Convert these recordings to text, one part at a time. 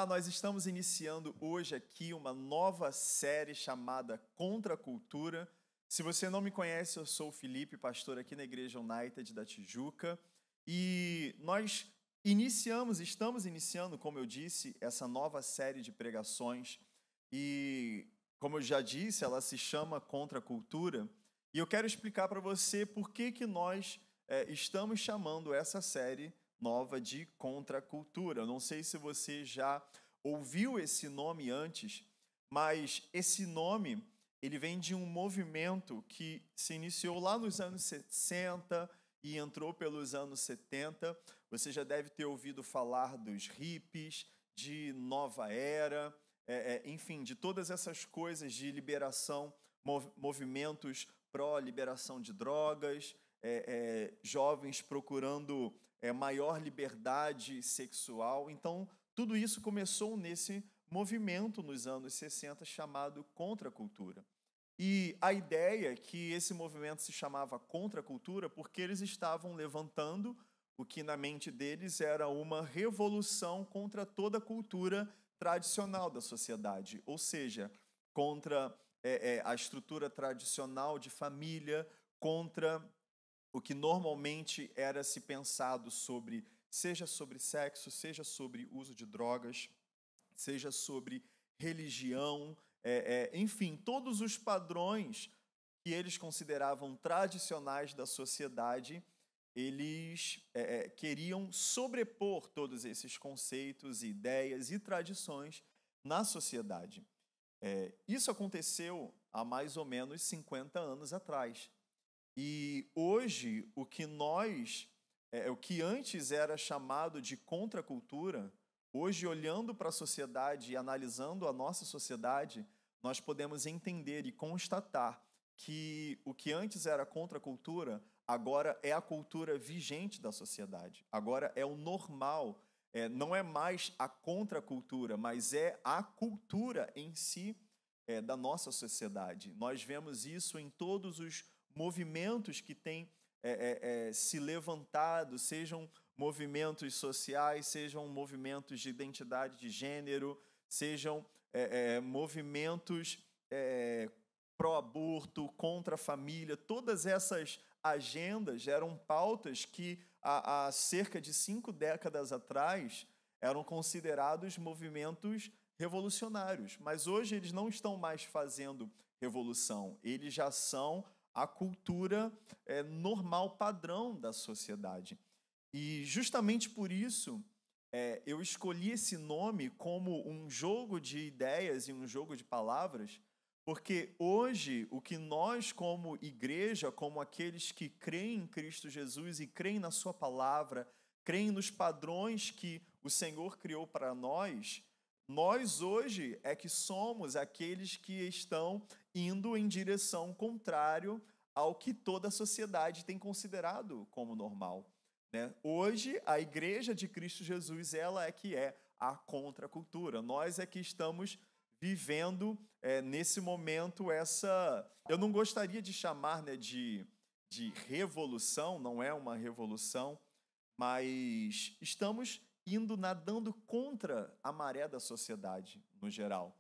Olá, nós estamos iniciando hoje aqui uma nova série chamada Contra a Cultura. Se você não me conhece, eu sou o Felipe, pastor aqui na Igreja United da Tijuca. E nós estamos iniciando, como eu disse, essa nova série de pregações. E, como eu já disse, ela se chama Contra a Cultura. E eu quero explicar para você por que nós estamos chamando essa série nova de Contra a Cultura. Eu não sei se você já ouviu esse nome antes, mas esse nome ele vem de um movimento que se iniciou lá nos anos 60 e entrou pelos anos 70. Você já deve ter ouvido falar dos hippies, de nova era, enfim, de todas essas coisas de liberação, movimentos pró-liberação de drogas, jovens procurando maior liberdade sexual. Então, tudo isso começou nesse movimento nos anos 60 chamado Contra a Cultura. E a ideia é que esse movimento se chamava Contra a Cultura porque eles estavam levantando o que na mente deles era uma revolução contra toda a cultura tradicional da sociedade, ou seja, contra a estrutura tradicional de família, contra o que normalmente era se pensado sobre, seja sobre sexo, seja sobre uso de drogas, seja sobre religião, enfim, todos os padrões que eles consideravam tradicionais da sociedade, eles queriam sobrepor todos esses conceitos, ideias e tradições na sociedade. Isso aconteceu há mais ou menos 50 anos atrás. E hoje, o que antes era chamado de contracultura, hoje, olhando para a sociedade e analisando a nossa sociedade, nós podemos entender e constatar que o que antes era contracultura, agora é a cultura vigente da sociedade. Agora é o normal, não é mais a contracultura, mas é a cultura em si da nossa sociedade. Nós vemos isso em todos os movimentos que têm se levantado, sejam movimentos sociais, sejam movimentos de identidade de gênero, sejam movimentos pró-aborto, contra a família. Todas essas agendas eram pautas que há cerca de 5 décadas atrás eram considerados movimentos revolucionários. Mas hoje eles não estão mais fazendo revolução, eles já são a cultura normal, padrão da sociedade. E justamente por isso eu escolhi esse nome como um jogo de ideias e um jogo de palavras, porque hoje o que nós como igreja, como aqueles que creem em Cristo Jesus e creem na sua palavra, creem nos padrões que o Senhor criou para nós hoje é que somos aqueles que estão indo em direção contrária ao que toda a sociedade tem considerado como normal, né? Hoje, a Igreja de Cristo Jesus, ela é que é a contracultura. Nós é que estamos vivendo nesse momento essa... Eu não gostaria de chamar, né, de revolução, não é uma revolução, mas estamos nadando contra a maré da sociedade, no geral.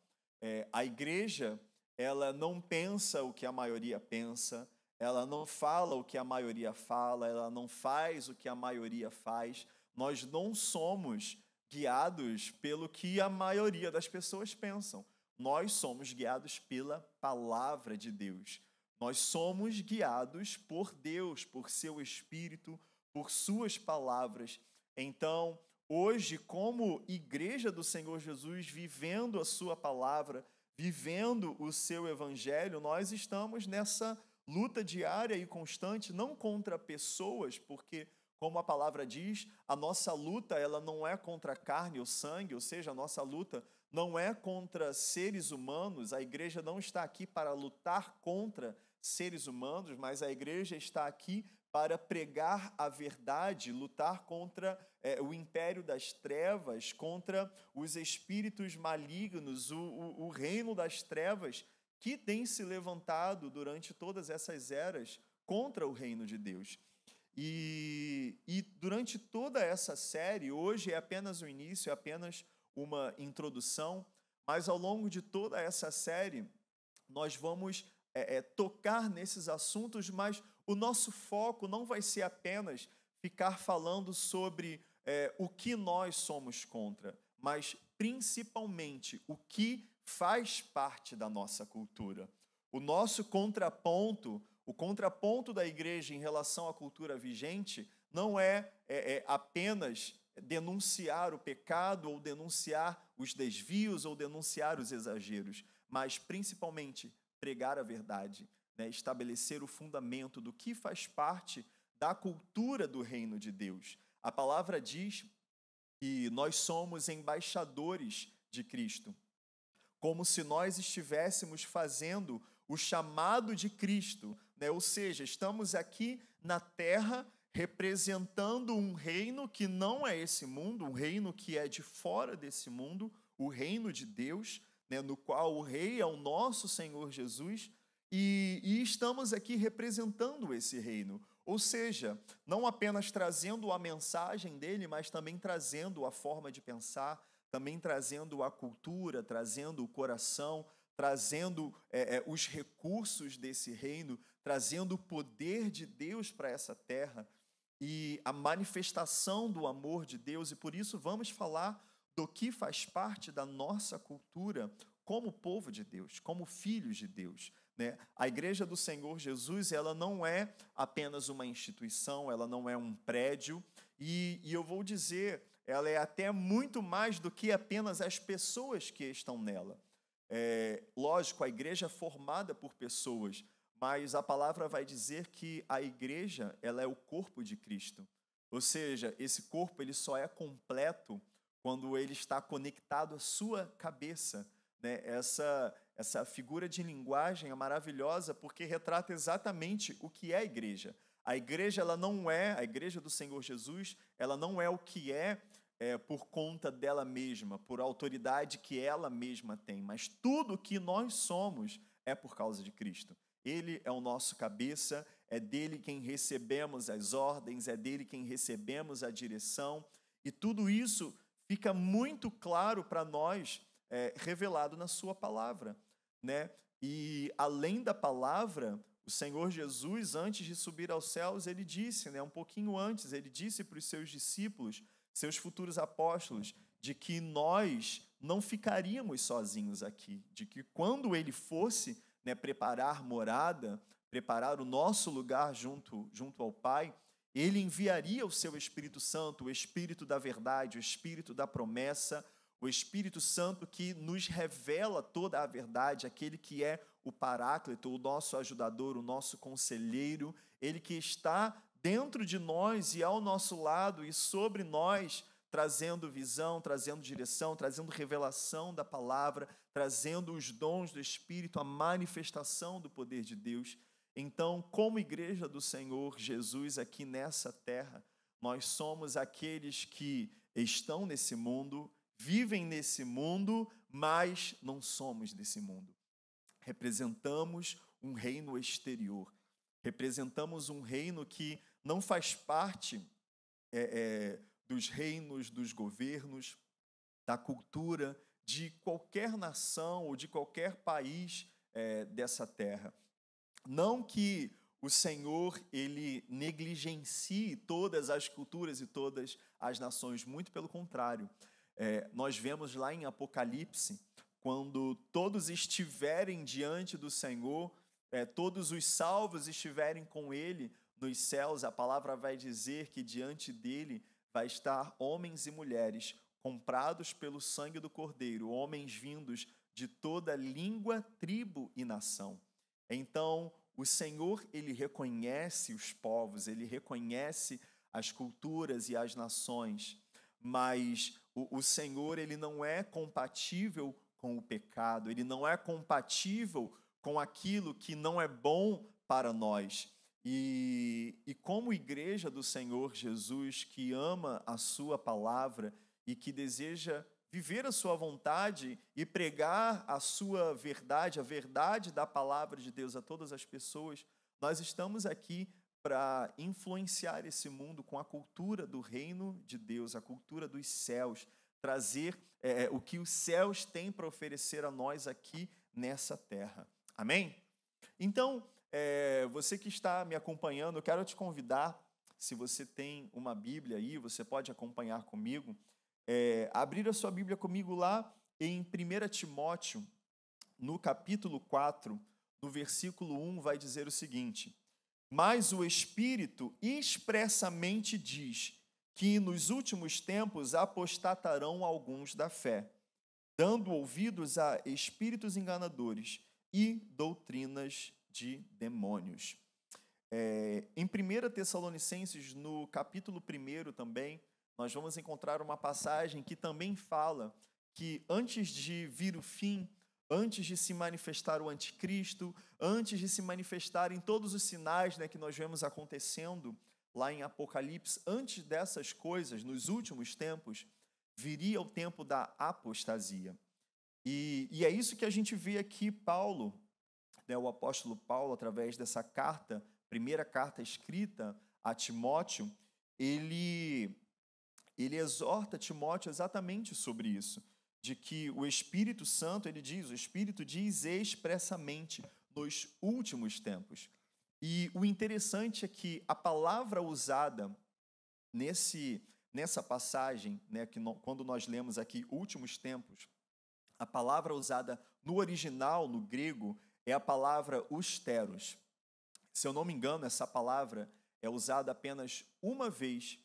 A igreja, ela não pensa o que a maioria pensa, ela não fala o que a maioria fala, ela não faz o que a maioria faz. Nós não somos guiados pelo que a maioria das pessoas pensam. Nós somos guiados pela palavra de Deus. Nós somos guiados por Deus, por seu Espírito, por suas palavras. Então, hoje, como igreja do Senhor Jesus, vivendo a sua palavra, vivendo o seu evangelho, nós estamos nessa luta diária e constante, não contra pessoas, porque, como a palavra diz, a nossa luta ela não é contra a carne ou sangue, ou seja, a nossa luta não é contra seres humanos. A igreja não está aqui para lutar contra seres humanos, mas a igreja está aqui para pregar a verdade, lutar contra o império das trevas, contra os espíritos malignos, o reino das trevas que tem se levantado durante todas essas eras contra o reino de Deus. E durante toda essa série, hoje é apenas o início, é apenas uma introdução, mas ao longo de toda essa série, nós vamos tocar nesses assuntos, mas o nosso foco não vai ser apenas ficar falando sobre o que nós somos contra, mas principalmente o que faz parte da nossa cultura. O nosso contraponto, o contraponto da igreja em relação à cultura vigente, não é apenas denunciar o pecado ou denunciar os desvios ou denunciar os exageros, mas principalmente pregar a verdade, né? Estabelecer o fundamento do que faz parte da cultura do reino de Deus. A palavra diz que nós somos embaixadores de Cristo, como se nós estivéssemos fazendo o chamado de Cristo, né? Ou seja, estamos aqui na terra representando um reino que não é esse mundo, um reino que é de fora desse mundo, o reino de Deus, né? No qual o rei é o nosso Senhor Jesus, e estamos aqui representando esse reino. Ou seja, não apenas trazendo a mensagem dele, mas também trazendo a forma de pensar, também trazendo a cultura, trazendo o coração, trazendo os recursos desse reino, trazendo o poder de Deus para essa terra e a manifestação do amor de Deus. E por isso vamos falar do que faz parte da nossa cultura como povo de Deus, como filhos de Deus, né? A Igreja do Senhor Jesus, ela não é apenas uma instituição, ela não é um prédio, e eu vou dizer, ela é até muito mais do que apenas as pessoas que estão nela. Lógico, a igreja é formada por pessoas, mas a palavra vai dizer que a igreja, ela é o corpo de Cristo. Ou seja, esse corpo ele só é completo quando ele está conectado à sua cabeça, né? Essa figura de linguagem é maravilhosa porque retrata exatamente o que é a igreja. A igreja, ela não é, a igreja do Senhor Jesus, ela não é o que por conta dela mesma, por autoridade que ela mesma tem, mas tudo que nós somos é por causa de Cristo. Ele é o nosso cabeça, é dele quem recebemos as ordens, é dele quem recebemos a direção, e tudo isso fica muito claro para nós, revelado na sua palavra, né? E além da palavra, o Senhor Jesus, antes de subir aos céus, ele disse, né, um pouquinho antes, ele disse para os seus discípulos, seus futuros apóstolos, de que nós não ficaríamos sozinhos aqui, de que quando ele fosse, né, preparar morada, preparar o nosso lugar junto ao Pai, ele enviaria o seu Espírito Santo, o Espírito da verdade, o Espírito da promessa, o Espírito Santo que nos revela toda a verdade, aquele que é o Paráclito, o nosso ajudador, o nosso conselheiro, ele que está dentro de nós e ao nosso lado e sobre nós, trazendo visão, trazendo direção, trazendo revelação da palavra, trazendo os dons do Espírito, a manifestação do poder de Deus. Então, como igreja do Senhor Jesus aqui nessa terra, nós somos aqueles que estão nesse mundo, vivem nesse mundo, mas não somos desse mundo. Representamos um reino exterior, representamos um reino que não faz parte dos reinos, dos governos, da cultura de qualquer nação ou de qualquer país dessa terra. Não que o Senhor ele negligencie todas as culturas e todas as nações, muito pelo contrário. Nós vemos lá em Apocalipse, quando todos estiverem diante do Senhor, todos os salvos estiverem com Ele nos céus, a palavra vai dizer que diante dele vai estar homens e mulheres comprados pelo sangue do Cordeiro, homens vindos de toda língua, tribo e nação. Então, o Senhor, ele reconhece os povos, ele reconhece as culturas e as nações, mas o Senhor, ele não é compatível com o pecado, ele não é compatível com aquilo que não é bom para nós. E como igreja do Senhor Jesus, que ama a sua palavra e que deseja viver a sua vontade e pregar a sua verdade, a verdade da palavra de Deus a todas as pessoas, nós estamos aqui para influenciar esse mundo com a cultura do reino de Deus, a cultura dos céus, trazer o que os céus têm para oferecer a nós aqui nessa terra. Amém? Então, você que está me acompanhando, eu quero te convidar, se você tem uma Bíblia aí, você pode acompanhar comigo, abrir a sua Bíblia comigo lá em 1 Timóteo, no capítulo 4, no versículo 1, vai dizer o seguinte: mas o Espírito expressamente diz que nos últimos tempos apostatarão alguns da fé, dando ouvidos a espíritos enganadores e doutrinas de demônios. Em 1 Tessalonicenses, no capítulo 1 também, nós vamos encontrar uma passagem que também fala que antes de vir o fim, antes de se manifestar o anticristo, antes de se manifestarem todos os sinais, né, que nós vemos acontecendo lá em Apocalipse, antes dessas coisas, nos últimos tempos, viria o tempo da apostasia. E é isso que a gente vê aqui Paulo, né, o apóstolo Paulo, através dessa carta, primeira carta escrita a Timóteo, ele exorta Timóteo exatamente sobre isso, de que o Espírito Santo, o Espírito diz expressamente nos últimos tempos. E o interessante é que a palavra usada nessa passagem, né, quando nós lemos aqui últimos tempos, a palavra usada no original, no grego, é a palavra austeros. Se eu não me engano, essa palavra é usada apenas uma vez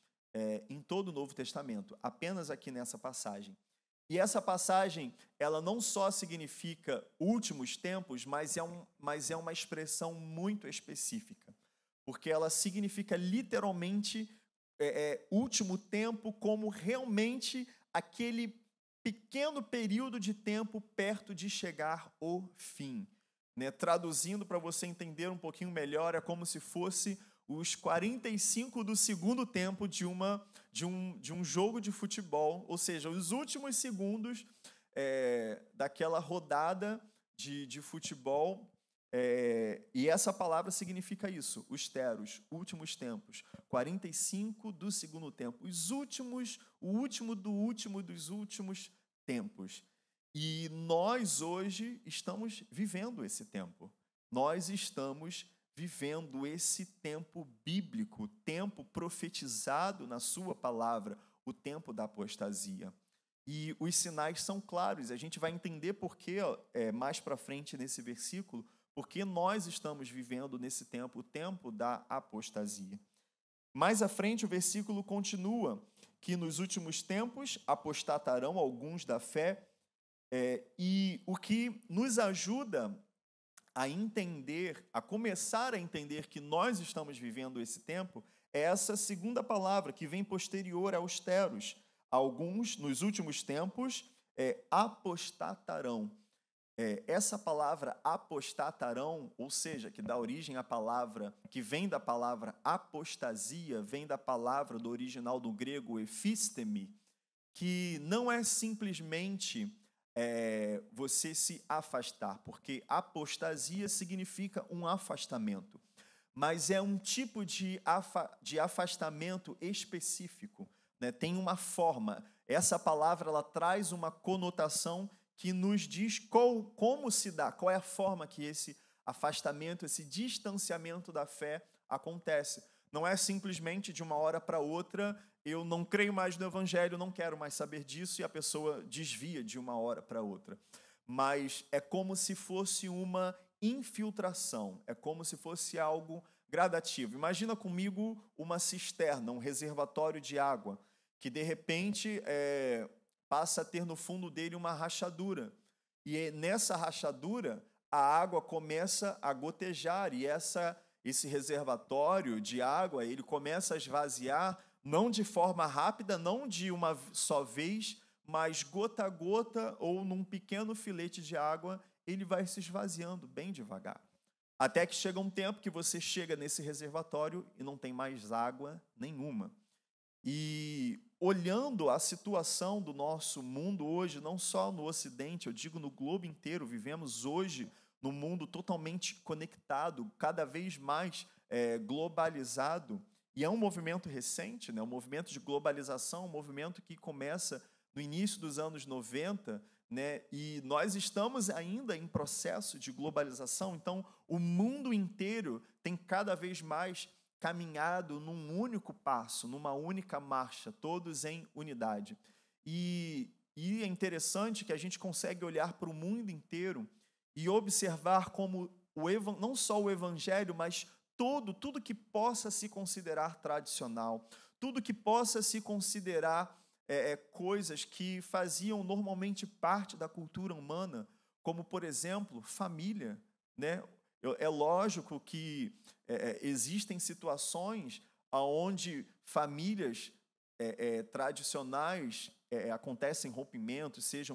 em todo o Novo Testamento, apenas aqui nessa passagem. E essa passagem, ela não só significa últimos tempos, mas é uma expressão muito específica, porque ela significa literalmente último tempo, como realmente aquele pequeno período de tempo perto de chegar o fim. Né? Traduzindo para você entender um pouquinho melhor, é como se fosse os 45 do segundo tempo de um jogo de futebol, ou seja, os últimos segundos daquela rodada de futebol, e essa palavra significa isso, austeros, últimos tempos, 45 do segundo tempo, o último dos últimos tempos. E nós hoje estamos vivendo esse tempo, nós estamos vivendo esse tempo bíblico, tempo profetizado na sua palavra, o tempo da apostasia. E os sinais são claros, a gente vai entender por que, mais para frente nesse versículo, porque nós estamos vivendo nesse tempo, o tempo da apostasia. Mais à frente o versículo continua, que nos últimos tempos apostatarão alguns da fé, e o que nos ajuda a entender, a começar a entender que nós estamos vivendo esse tempo, é essa segunda palavra que vem posterior a austeros. Alguns, nos últimos tempos, apostatarão. Essa palavra apostatarão, ou seja, que dá origem à palavra, que vem da palavra apostasia, vem da palavra do original do grego ephistemi, que não é simplesmente você se afastar, porque apostasia significa um afastamento, mas é um tipo de afastamento específico, né? Tem uma forma. Essa palavra ela traz uma conotação que nos diz como se dá, qual é a forma que esse afastamento, esse distanciamento da fé acontece. Não é simplesmente de uma hora para outra, eu não creio mais no Evangelho, não quero mais saber disso, e a pessoa desvia de uma hora para outra. Mas é como se fosse uma infiltração, é como se fosse algo gradativo. Imagina comigo uma cisterna, um reservatório de água, que de repente passa a ter no fundo dele uma rachadura. E nessa rachadura, a água começa a gotejar, e esse reservatório de água, ele começa a esvaziar, não de forma rápida, não de uma só vez, mas gota a gota ou num pequeno filete de água, ele vai se esvaziando bem devagar. Até que chega um tempo que você chega nesse reservatório e não tem mais água nenhuma. E olhando a situação do nosso mundo hoje, não só no Ocidente, eu digo no globo inteiro, vivemos hoje num mundo totalmente conectado, cada vez mais globalizado, e é um movimento recente, né? Um movimento de globalização, um movimento que começa no início dos anos 90, né? E nós estamos ainda em processo de globalização, então o mundo inteiro tem cada vez mais caminhado num único passo, numa única marcha, todos em unidade. E é interessante que a gente consegue olhar para o mundo inteiro e observar como não só o evangelho, mas tudo que possa se considerar tradicional, tudo que possa se considerar coisas que faziam normalmente parte da cultura humana, como, por exemplo, família, né? É lógico que existem situações onde famílias tradicionais acontecem rompimentos, seja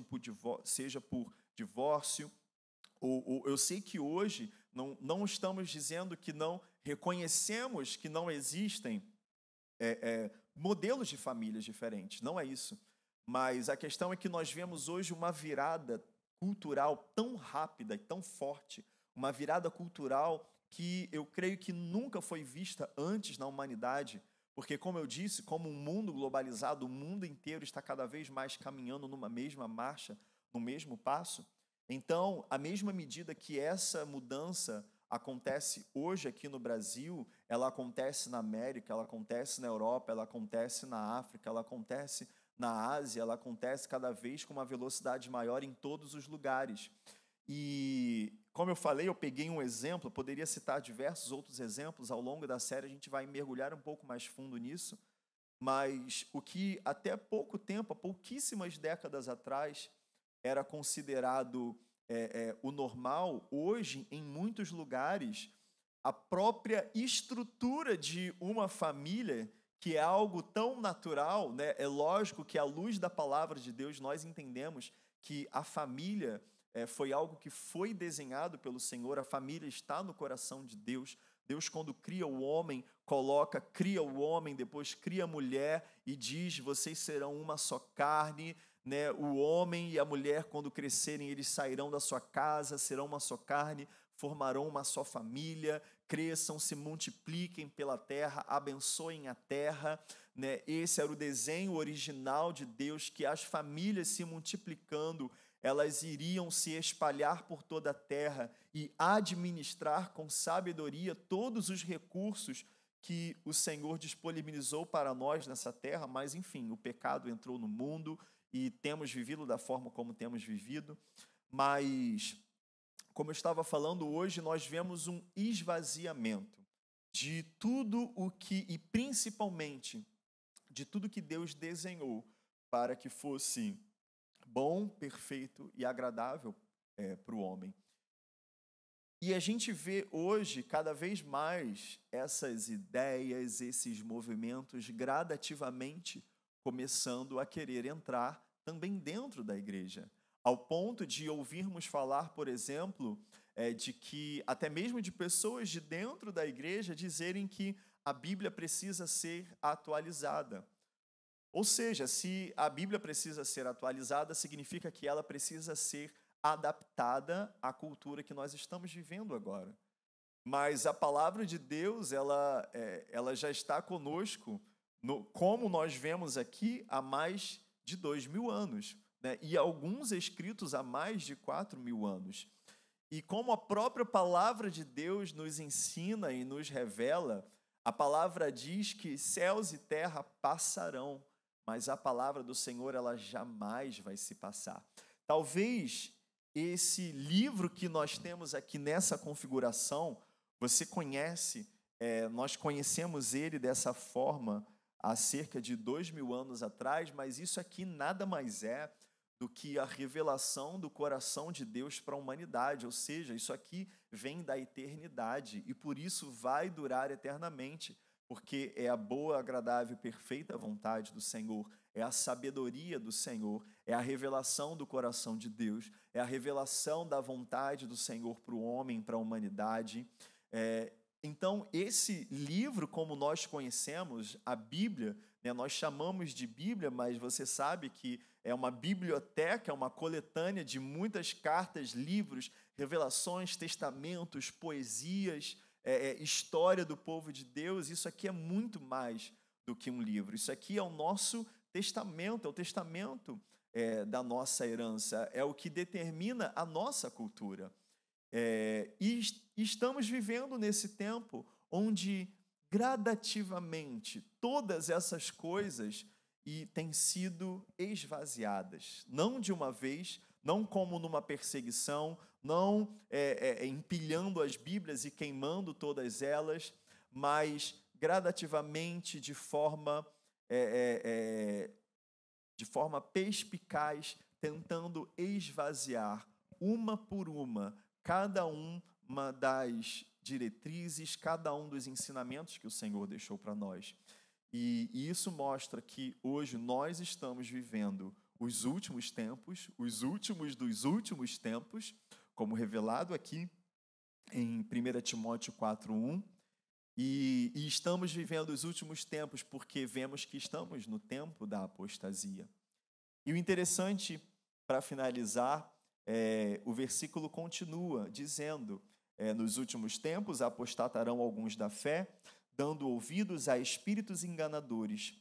por divórcio, ou eu sei que hoje não estamos dizendo que não reconhecemos que não existem modelos de famílias diferentes, não é isso. Mas a questão é que nós vemos hoje uma virada cultural tão rápida e tão forte, uma virada cultural que eu creio que nunca foi vista antes na humanidade, porque, como eu disse, como um mundo globalizado, o mundo inteiro está cada vez mais caminhando numa mesma marcha, no mesmo passo. Então, à mesma medida que essa mudança acontece hoje aqui no Brasil, ela acontece na América, ela acontece na Europa, ela acontece na África, ela acontece na Ásia, ela acontece cada vez com uma velocidade maior em todos os lugares. E, como eu falei, eu peguei um exemplo, poderia citar diversos outros exemplos, ao longo da série a gente vai mergulhar um pouco mais fundo nisso, mas o que até pouco tempo, há pouquíssimas décadas atrás, era considerado o normal, hoje, em muitos lugares, a própria estrutura de uma família, que é algo tão natural, né? É lógico que, à luz da palavra de Deus, nós entendemos que a família foi algo que foi desenhado pelo Senhor, a família está no coração de Deus. Deus, quando cria o homem, cria o homem, depois cria a mulher e diz: vocês serão uma só carne, né? O homem e a mulher, quando crescerem, eles sairão da sua casa, serão uma só carne, formarão uma só família, cresçam, se multipliquem pela terra, abençoem a terra, né? Esse era o desenho original de Deus, que as famílias se multiplicando, elas iriam se espalhar por toda a terra e administrar com sabedoria todos os recursos que o Senhor disponibilizou para nós nessa terra, mas, enfim, o pecado entrou no mundo e temos vivido da forma como temos vivido. Mas, como eu estava falando hoje, nós vemos um esvaziamento de tudo o que, e principalmente, de tudo que Deus desenhou para que fosse bom, perfeito e agradável para o homem. E a gente vê hoje, cada vez mais, essas ideias, esses movimentos gradativamente começando a querer entrar também dentro da igreja, ao ponto de ouvirmos falar, por exemplo, de que até mesmo de pessoas de dentro da igreja dizerem que a Bíblia precisa ser atualizada. Ou seja, se a Bíblia precisa ser atualizada, significa que ela precisa ser adaptada à cultura que nós estamos vivendo agora. Mas a palavra de Deus, ela já está conosco, como nós vemos aqui, há mais de 2.000 anos, né? E alguns escritos há mais de 4.000 anos. E como a própria palavra de Deus nos ensina e nos revela, a palavra diz que céus e terra passarão, mas a palavra do Senhor, ela jamais vai se passar. Talvez esse livro que nós temos aqui nessa configuração, você conhece, nós conhecemos ele dessa forma há cerca de 2.000 anos atrás, mas isso aqui nada mais é do que a revelação do coração de Deus para a humanidade, ou seja, isso aqui vem da eternidade e por isso vai durar eternamente, porque é a boa, agradável e perfeita vontade do Senhor, é a sabedoria do Senhor, é a revelação do coração de Deus, é a revelação da vontade do Senhor para o homem, para a humanidade. Então, esse livro, como nós conhecemos, a Bíblia, né, nós chamamos de Bíblia, mas você sabe que é uma biblioteca, é uma coletânea de muitas cartas, livros, revelações, testamentos, poesias, história do povo de Deus. Isso aqui é muito mais do que um livro. Isso aqui é o nosso testamento, é o testamento da nossa herança, é o que determina a nossa cultura. E estamos vivendo nesse tempo onde gradativamente todas essas coisas têm sido esvaziadas, não de uma vez, não como numa perseguição, não empilhando as Bíblias e queimando todas elas, mas gradativamente, de forma perspicaz, tentando esvaziar uma por uma cada uma das diretrizes, cada um dos ensinamentos que o Senhor deixou para nós. E isso mostra que hoje nós estamos vivendo os últimos tempos, os últimos dos últimos tempos, como revelado aqui em 1 Timóteo 4:1, e estamos vivendo os últimos tempos porque vemos que estamos no tempo da apostasia. E o interessante, para finalizar, o versículo continua dizendo: nos últimos tempos apostatarão alguns da fé, dando ouvidos a espíritos enganadores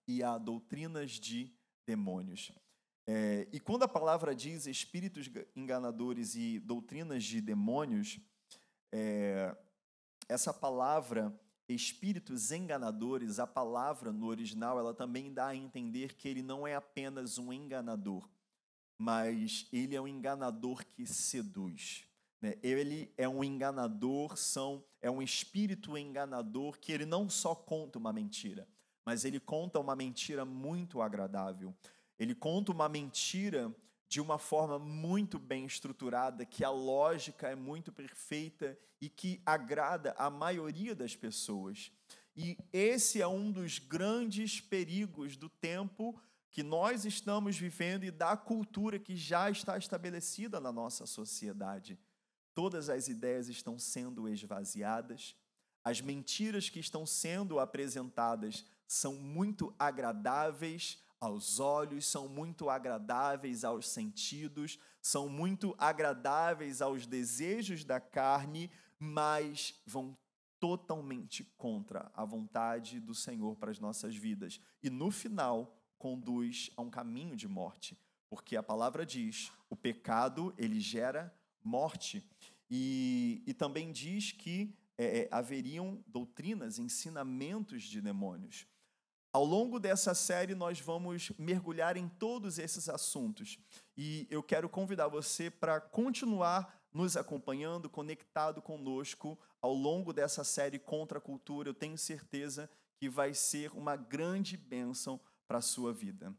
e a doutrinas de demônios. E quando a palavra diz espíritos enganadores e doutrinas de demônios, essa palavra espíritos enganadores, a palavra no original, ela também dá a entender que ele não é apenas um enganador, mas ele é um enganador que seduz. Ele é um enganador, é um espírito enganador que ele não só conta uma mentira, mas ele conta uma mentira muito agradável. Ele conta uma mentira de uma forma muito bem estruturada, que a lógica é muito perfeita e que agrada a maioria das pessoas. E esse é um dos grandes perigos do tempo que nós estamos vivendo e da cultura que já está estabelecida na nossa sociedade. Todas as ideias estão sendo esvaziadas, as mentiras que estão sendo apresentadas são muito agradáveis aos olhos, são muito agradáveis aos sentidos, são muito agradáveis aos desejos da carne, mas vão totalmente contra a vontade do Senhor para as nossas vidas. E no final, conduz a um caminho de morte, porque a palavra diz, o pecado, ele gera morte. E também diz que haveriam doutrinas, ensinamentos de demônios. Ao longo dessa série, nós vamos mergulhar em todos esses assuntos. E eu quero convidar você para continuar nos acompanhando, conectado conosco ao longo dessa série Contra a Cultura. Eu tenho certeza que vai ser uma grande bênção para a sua vida.